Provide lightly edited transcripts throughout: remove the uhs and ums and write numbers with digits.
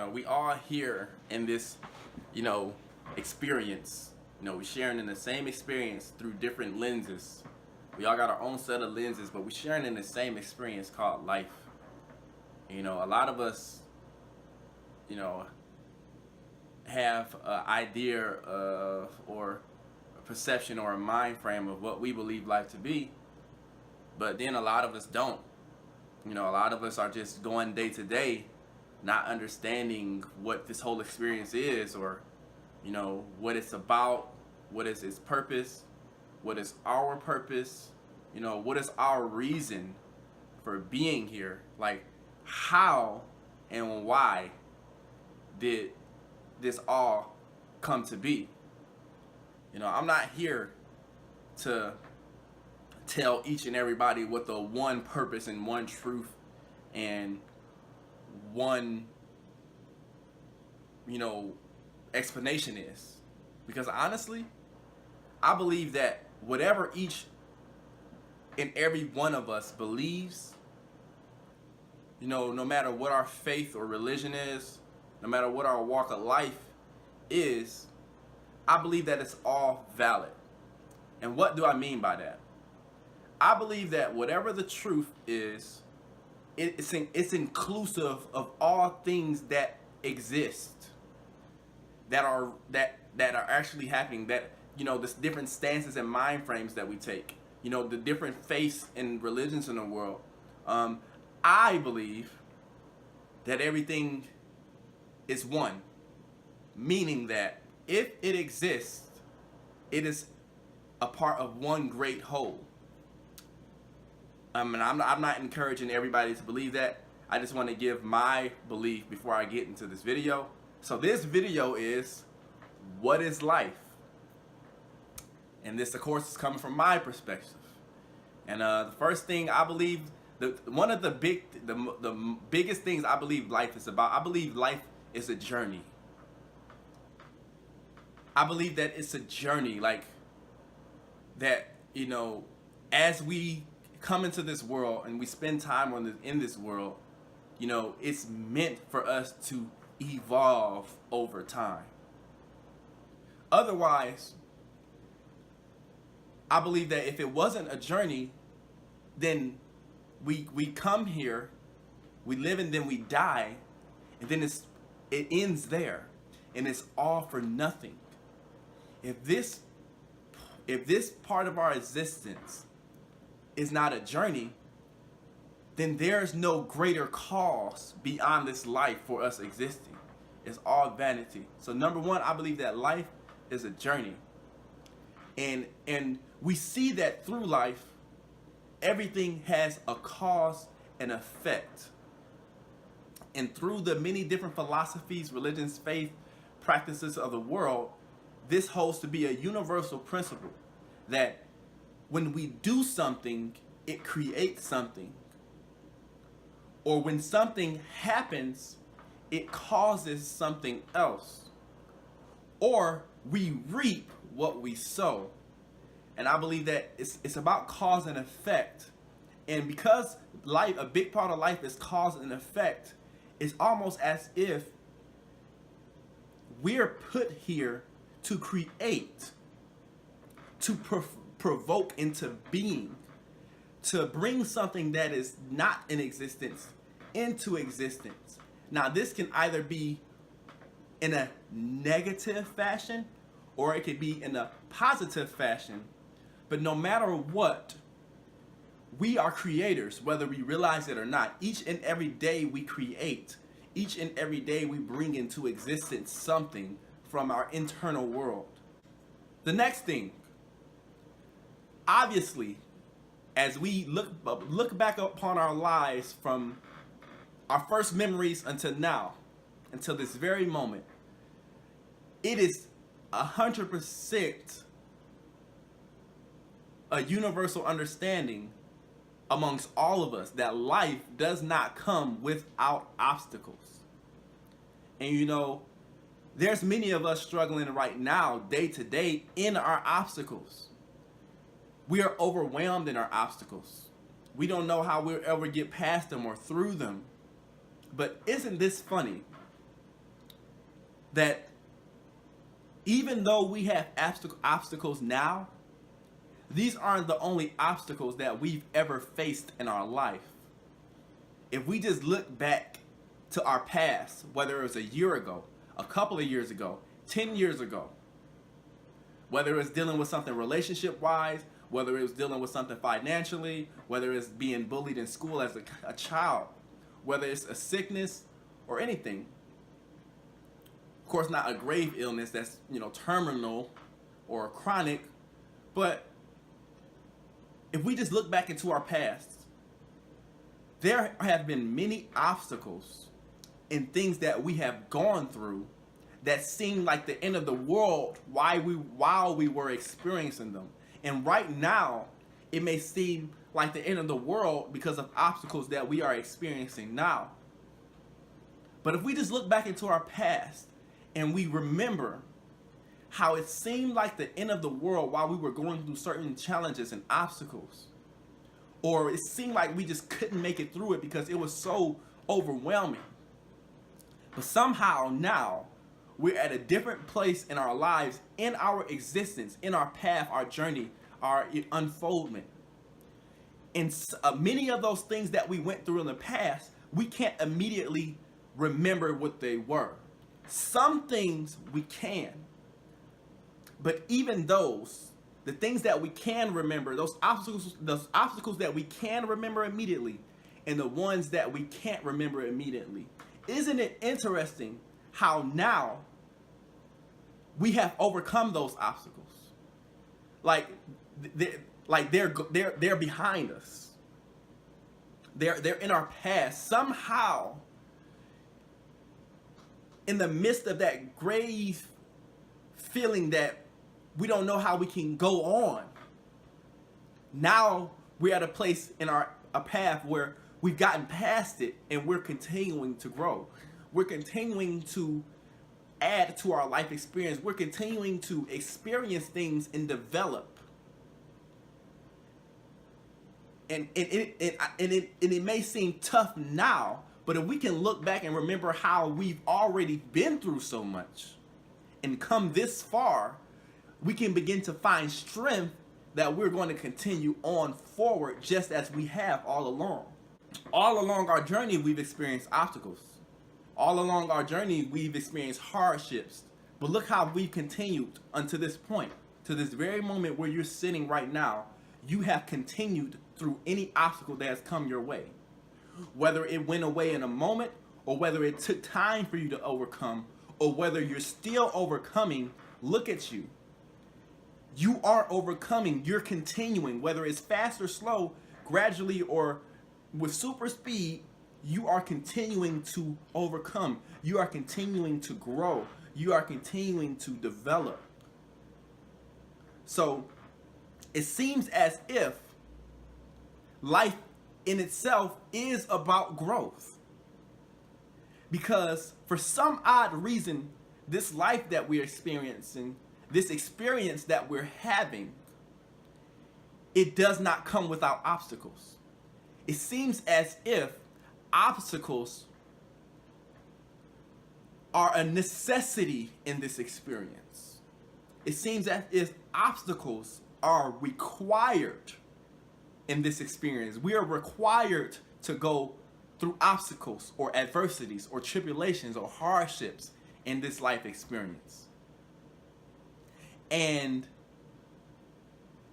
We all here in this, experience. We're sharing in the same experience through different lenses. We all got our own set of lenses, but we're sharing in the same experience called life. A lot of us, have an idea of, or a perception or a mind frame of what we believe life to be, but then a lot of us don't. A lot of us are just going day to day, not understanding what this whole experience is, or what it's about, what is its purpose, what is our purpose, what is our reason for being here. Like, how and why did this all come to be? I'm not here to tell each and everybody what the one purpose and one truth and one explanation is, because honestly, I believe that whatever each and every one of us believes, no matter what our faith or religion is, no matter what our walk of life is, I believe that it's all valid. And what do I mean by that? I believe that whatever the truth is, it's inclusive of all things that exist, that are actually happening, that the different stances and mind frames that we take, the different faiths and religions in the world. I believe that everything is one, meaning that if it exists, it is a part of one great whole. And I'm not encouraging everybody to believe that. I just want to give my belief before I get into this video. So this video is, what is life? And this, of course, is coming from my perspective. And the first thing I believe, one of the biggest things I believe life is about, I believe life is a journey. I believe that it's a journey, like that, as we come into this world and we spend time in this world, it's meant for us to evolve over time. Otherwise, I believe that if it wasn't a journey, then we come here, we live, and then we die, and then it ends there, and it's all for nothing. If this part of our existence is not a journey, then there's no greater cause beyond this life for us existing. It's all vanity. So number one, I believe that life is a journey. And we see that through life, everything has a cause and effect. And through the many different philosophies, religions, faith, practices of the world, this holds to be a universal principle that when we do something, it creates something. Or when something happens, it causes something else. Or we reap what we sow. And I believe that it's about cause and effect. And because life, a big part of life is cause and effect, it's almost as if we're put here to create, to provoke into being, to bring something that is not in existence into existence. Now, this can either be in a negative fashion or it could be in a positive fashion. But no matter what, we are creators, whether we realize it or not. Each and every day we create. Each and every day we bring into existence something from our internal world. The next thing, obviously, as we look back upon our lives from our first memories until now, until this very moment, it is 100% a universal understanding amongst all of us that life does not come without obstacles. And there's many of us struggling right now, day to day, in our obstacles. We are overwhelmed in our obstacles. We don't know how we'll ever get past them or through them. But isn't this funny? that even though we have obstacles now, these aren't the only obstacles that we've ever faced in our life. If we just look back to our past, whether it was a year ago, a couple of years ago, 10 years ago, whether it was dealing with something relationship-wise, whether it was dealing with something financially, whether it's being bullied in school as a child, whether it's a sickness or anything. Of course, not a grave illness that's, terminal or chronic, but if we just look back into our past, there have been many obstacles and things that we have gone through that seemed like the end of the world while we were experiencing them. And right now, it may seem like the end of the world because of obstacles that we are experiencing now. But if we just look back into our past and we remember how it seemed like the end of the world while we were going through certain challenges and obstacles, or it seemed like we just couldn't make it through it because it was so overwhelming. But somehow now, we're at a different place in our lives, in our existence, in our path, our journey, our unfoldment. And many of those things that we went through in the past, we can't immediately remember what they were. Some things we can. But even those, the things that we can remember, those obstacles that we can remember immediately, and the ones that we can't remember immediately. Isn't it interesting how now we have overcome those obstacles? Like they're behind us. They're in our past. Somehow, in the midst of that grave feeling that we don't know how we can go on, now we're at a place in a path where we've gotten past it and we're continuing to grow. We're continuing to add to our life experience. We're continuing to experience things and develop. And it may seem tough now, but if we can look back and remember how we've already been through so much and come this far, we can begin to find strength that we're going to continue on forward just as we have all along. All along our journey, we've experienced obstacles. All along our journey, we've experienced hardships. But look how we've continued until this point, to this very moment where you're sitting right now. You have continued through any obstacle that has come your way. Whether it went away in a moment, or whether it took time for you to overcome, or whether you're still overcoming, look at you. You are overcoming, you're continuing, whether it's fast or slow, gradually or with super speed, you are continuing to overcome. You are continuing to grow. You are continuing to develop. So it seems as if life in itself is about growth. Because for some odd reason, this life that we're experiencing, this experience that we're having, it does not come without obstacles. It seems as if obstacles are a necessity in this experience. It seems as if obstacles are required in this experience. We are required to go through obstacles or adversities or tribulations or hardships in this life experience. And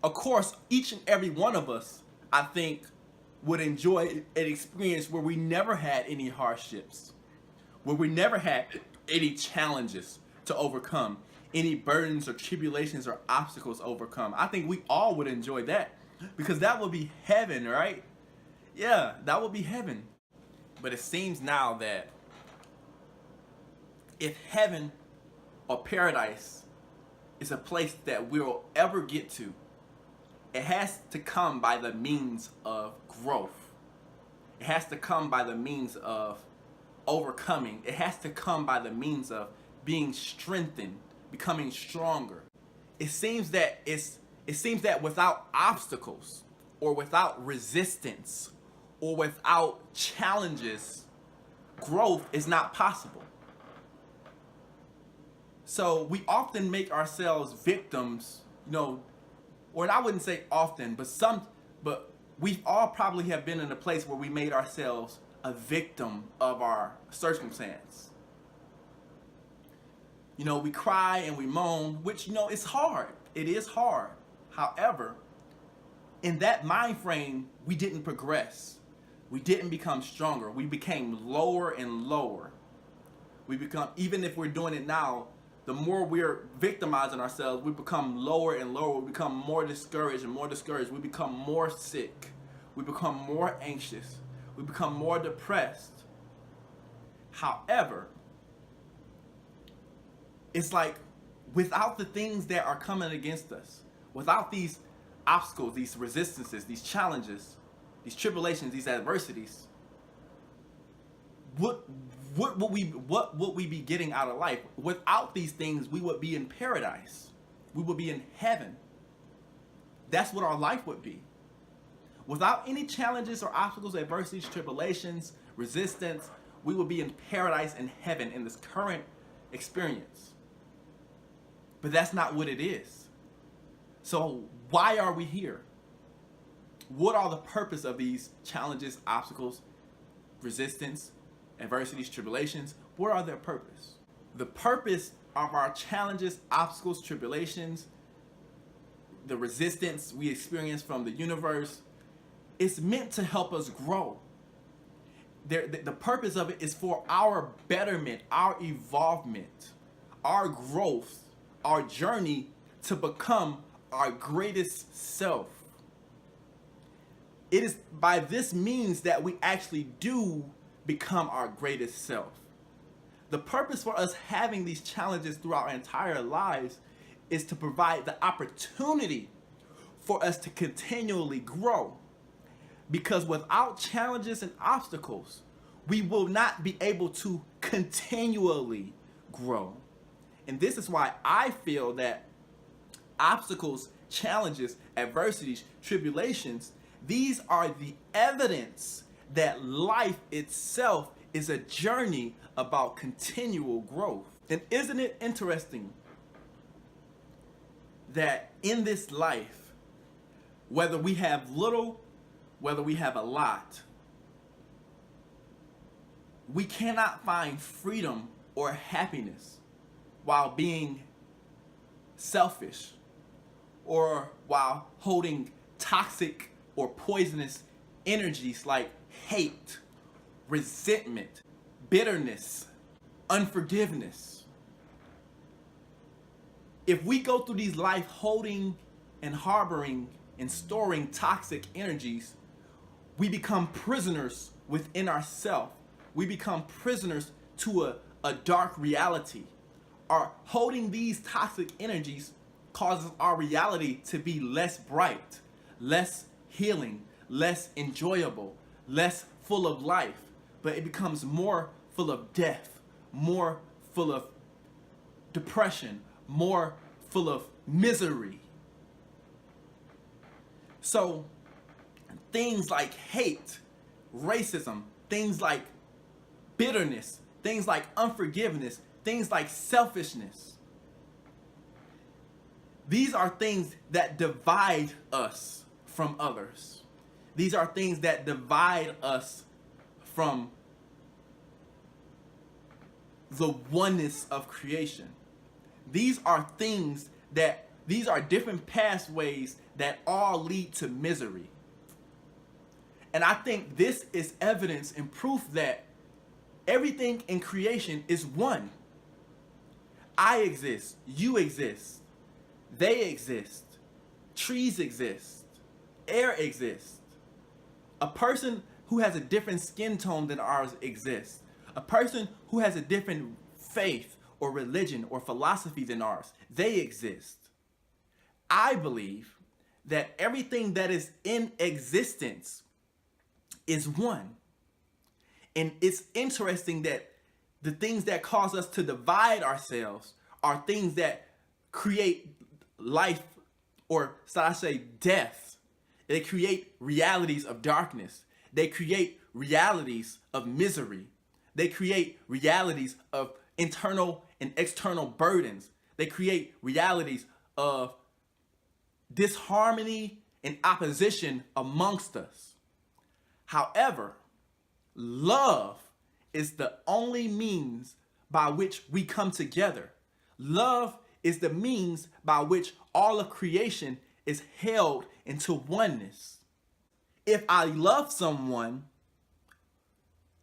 of course, each and every one of us, I think, would enjoy an experience where we never had any hardships, where we never had any challenges to overcome, any burdens or tribulations or obstacles overcome. I think we all would enjoy that, because that would be heaven, right? Yeah, that would be heaven. But it seems now that if heaven or paradise is a place that we'll ever get to, it has to come by the means of growth. It has to come by the means of overcoming. It has to come by the means of being strengthened, becoming stronger. It seems that without obstacles or without resistance or without challenges, growth is not possible. So we often make ourselves victims, you know, or I wouldn't say often, but we all probably have been in a place where we made ourselves a victim of our circumstance. You know, we cry and we moan, which, you know, it's hard. It is hard. However, in that mind frame, we didn't progress. We didn't become stronger. We became lower and lower. We become, even if we're doing it now, the more we're victimizing ourselves, we become lower and lower. We become more discouraged and more discouraged. We become more sick. We become more anxious. We become more depressed. However, it's like without the things that are coming against us, without these obstacles, these resistances, these challenges, these tribulations, these adversities, what would we be getting out of life? Without these things, we would be in paradise. We would be in heaven. That's what our life would be. Without any challenges or obstacles, adversities, tribulations, resistance, we would be in paradise and heaven in this current experience. But that's not what it is. So why are we here? What are the purpose of these challenges, obstacles, resistance, adversities, tribulations? What are their purpose? The purpose of our challenges, obstacles, tribulations, the resistance we experience from the universe, is meant to help us grow. The purpose of it is for our betterment, our evolvement, our growth, our journey to become our greatest self. It is by this means that we actually do become our greatest self. The purpose for us having these challenges throughout our entire lives is to provide the opportunity for us to continually grow. Because without challenges and obstacles, we will not be able to continually grow. And this is why I feel that obstacles, challenges, adversities, tribulations, these are the evidence that life itself is a journey about continual growth. And isn't it interesting that in this life, whether we have little, whether we have a lot, we cannot find freedom or happiness while being selfish or while holding toxic or poisonous energies like hate, resentment, bitterness, unforgiveness. If we go through these life holding and harboring and storing toxic energies, we become prisoners within ourselves. We become prisoners to a dark reality. Holding these toxic energies causes our reality to be less bright, less healing, less enjoyable, less full of life, but it becomes more full of death, more full of depression, more full of misery. So things like hate, racism, things like bitterness, things like unforgiveness, things like selfishness, these are things that divide us from others. These are things that divide us from the oneness of creation. These are different pathways that all lead to misery. And I think this is evidence and proof that everything in creation is one. I exist, you exist, they exist, trees exist, air exists. A person who has a different skin tone than ours exists. A person who has a different faith or religion or philosophy than ours, they exist. I believe that everything that is in existence is one. And it's interesting that the things that cause us to divide ourselves are things that create life, or should I say death. They create realities of darkness. They create realities of misery. They create realities of internal and external burdens. They create realities of disharmony and opposition amongst us. However, love is the only means by which we come together. Love is the means by which all of creation is held into oneness. If I love someone,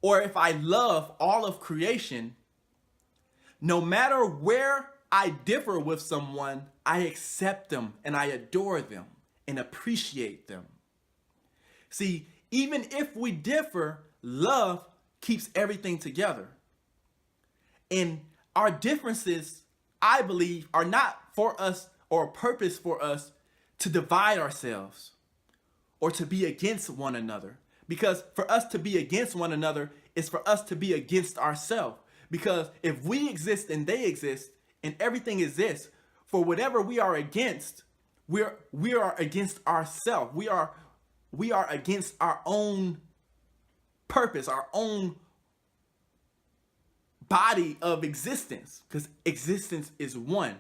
or if I love all of creation, no matter where I differ with someone, I accept them and I adore them and appreciate them. See, even if we differ, love keeps everything together. And our differences, I believe, are not for us or a purpose for us to divide ourselves or to be against one another. Because for us to be against one another is for us to be against ourselves. Because if we exist and they exist and everything exists, for whatever we are against, we are against ourselves. We are against our own purpose, our own body of existence, because existence is one,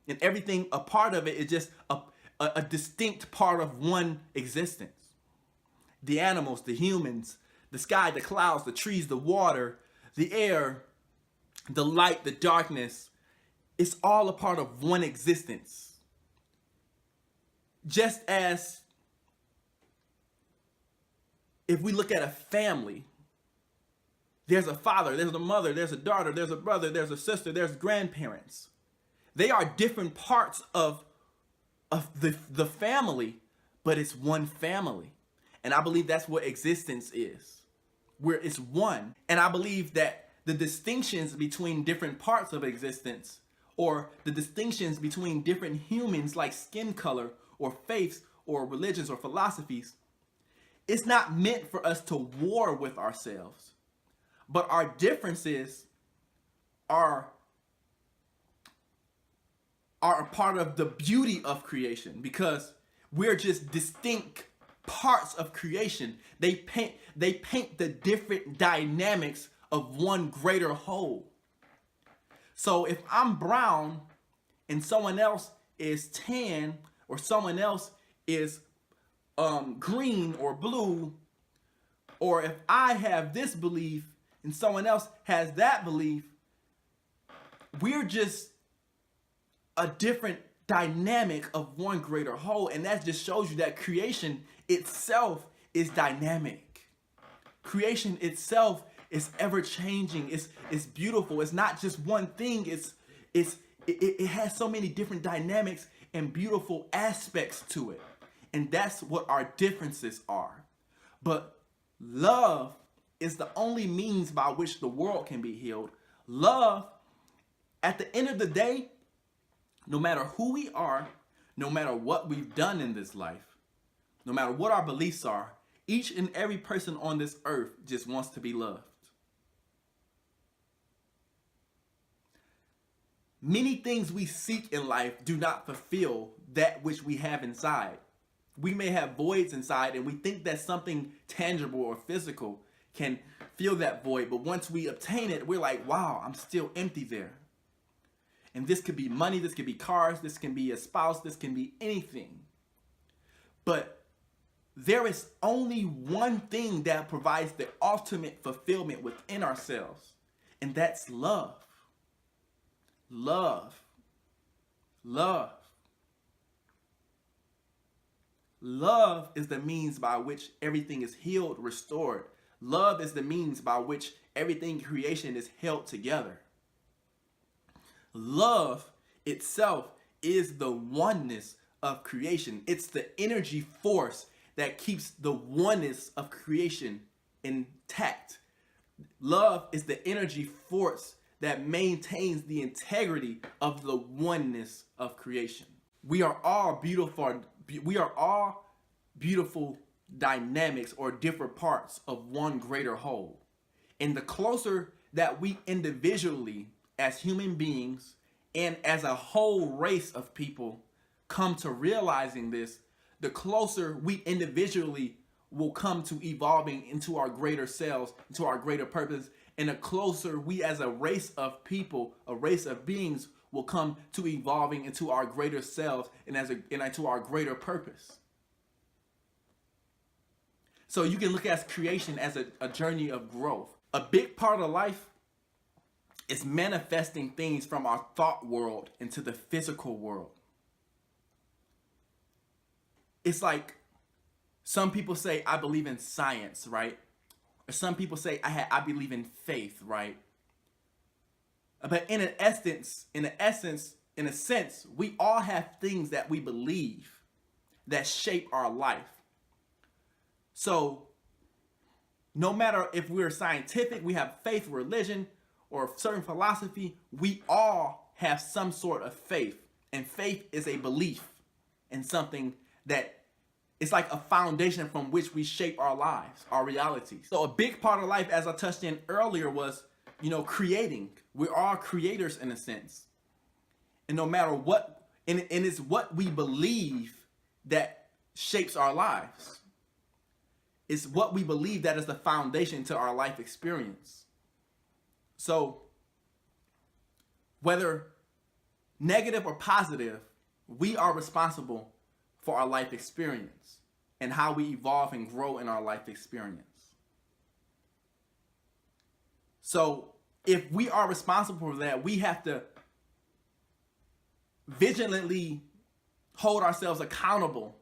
and everything a part of it is just a distinct part of one existence. The animals, the humans, the sky, the clouds, the trees, the water, the air, the light, the darkness, it's all a part of one existence. Just as if we look at a family, there's a father, there's a mother, there's a daughter, there's a brother, there's a sister, there's grandparents. They are different parts of the family, but it's one family. And I believe that's what existence is, where it's one. And I believe that the distinctions between different parts of existence, or the distinctions between different humans like skin color or faiths or religions or philosophies, it's not meant for us to war with ourselves. But our differences are a part of the beauty of creation, because we're just distinct parts of creation. They paint the different dynamics of one greater whole. So if I'm brown and someone else is tan, or someone else is green or blue, or if I have this belief and someone else has that belief, we're just a different dynamic of one greater whole. And that just shows you that creation itself is dynamic. Creation itself is ever changing. It's beautiful. It's not just one thing. It has so many different dynamics and beautiful aspects to it. And that's what our differences are. But love is the only means by which the world can be healed. Love, at the end of the day, no matter who we are, no matter what we've done in this life, no matter what our beliefs are, each and every person on this earth just wants to be loved. Many things we seek in life do not fulfill that which we have inside. We may have voids inside, and we think that something tangible or physical can fill that void. But once we obtain it, we're like, wow, I'm still empty there. And this could be money, this could be cars, this can be a spouse, this can be anything. But there is only one thing that provides the ultimate fulfillment within ourselves, and that's love. Love. Love. Love is the means by which everything is healed, restored. Love is the means by which everything in creation is held together. Love itself is the oneness of creation. It's the energy force that keeps the oneness of creation intact. Love is the energy force that maintains the integrity of the oneness of creation. We are all beautiful. We are all beautiful dynamics or different parts of one greater whole. And the closer that we individually, as human beings and as a whole race of people, come to realizing this, the closer we individually will come to evolving into our greater selves, into our greater purpose, and the closer we as a race of people, a race of beings, will come to evolving into our greater selves and into our greater purpose. So you can look at creation as a journey of growth. A big part of life is manifesting things from our thought world into the physical world. It's like some people say, I believe in science, right? Or some people say, I believe in faith, right? But in a sense, we all have things that we believe that shape our life. So no matter if we're scientific, we have faith, religion, or certain philosophy, we all have some sort of faith. And faith is a belief in something that it's like a foundation from which we shape our lives, our realities. So a big part of life, as I touched in earlier, was, creating. We're all creators in a sense. And no matter what, and it's what we believe that shapes our lives. It's what we believe that is the foundation to our life experience. So whether negative or positive, we are responsible for our life experience and how we evolve and grow in our life experience. So if we are responsible for that, we have to vigilantly hold ourselves accountable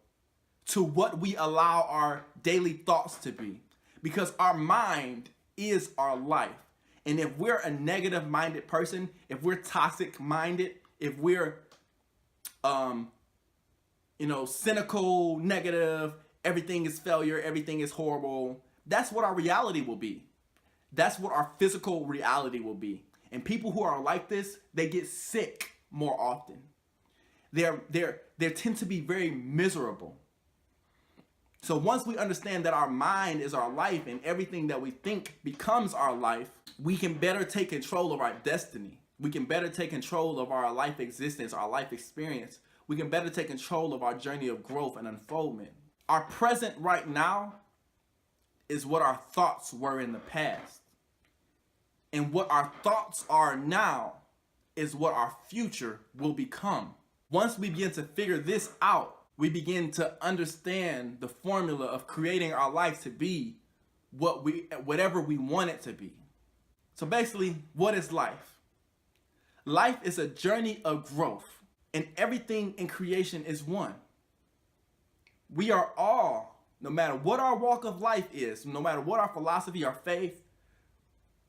to what we allow our daily thoughts to be, because our mind is our life. And if we're a negative minded person, if we're toxic minded, if we're cynical, negative, everything is failure, everything is horrible, that's what our reality will be. That's what our physical reality will be. And people who are like this, they get sick more often. They tend to be very miserable. So once we understand that our mind is our life and everything that we think becomes our life, we can better take control of our destiny. We can better take control of our life existence, our life experience. We can better take control of our journey of growth and unfoldment. Our present right now is what our thoughts were in the past. And what our thoughts are now is what our future will become. Once we begin to figure this out, we begin to understand the formula of creating our life to be whatever we want it to be. So basically, what is life? Life is a journey of growth, and everything in creation is one. We are all, no matter what our walk of life is, no matter what our philosophy, our faith,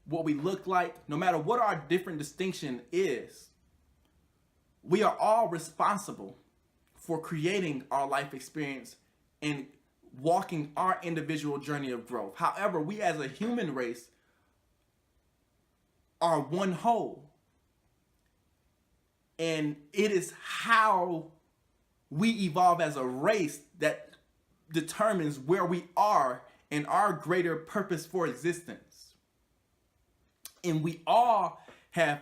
what we look like, no matter what our different distinction is, we are all responsible for creating our life experience and walking our individual journey of growth. However, we as a human race are one whole. And it is how we evolve as a race that determines where we are in our greater purpose for existence. And we all have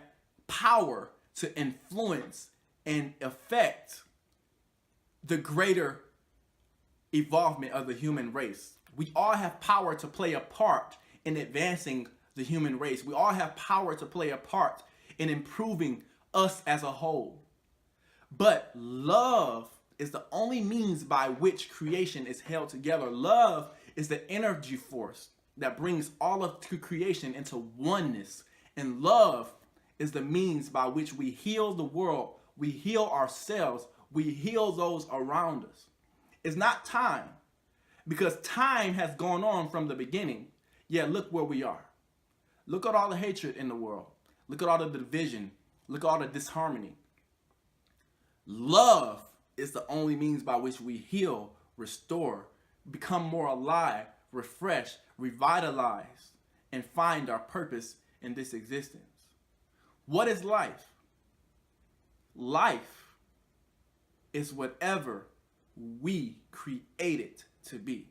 power to influence and affect the greater evolvement of the human race. We all have power to play a part in advancing the human race. We all have power to play a part in improving us as a whole. But love is the only means by which creation is held together. Love is the energy force that brings all of creation into oneness. And love is the means by which we heal the world, we heal ourselves, we heal those around us. It's not time, because time has gone on from the beginning. Yeah, look where we are. Look at all the hatred in the world. Look at all the division. Look at all the disharmony. Love is the only means by which we heal, restore, become more alive, refresh, revitalize, and find our purpose in this existence. What is life? Life is whatever we create it to be.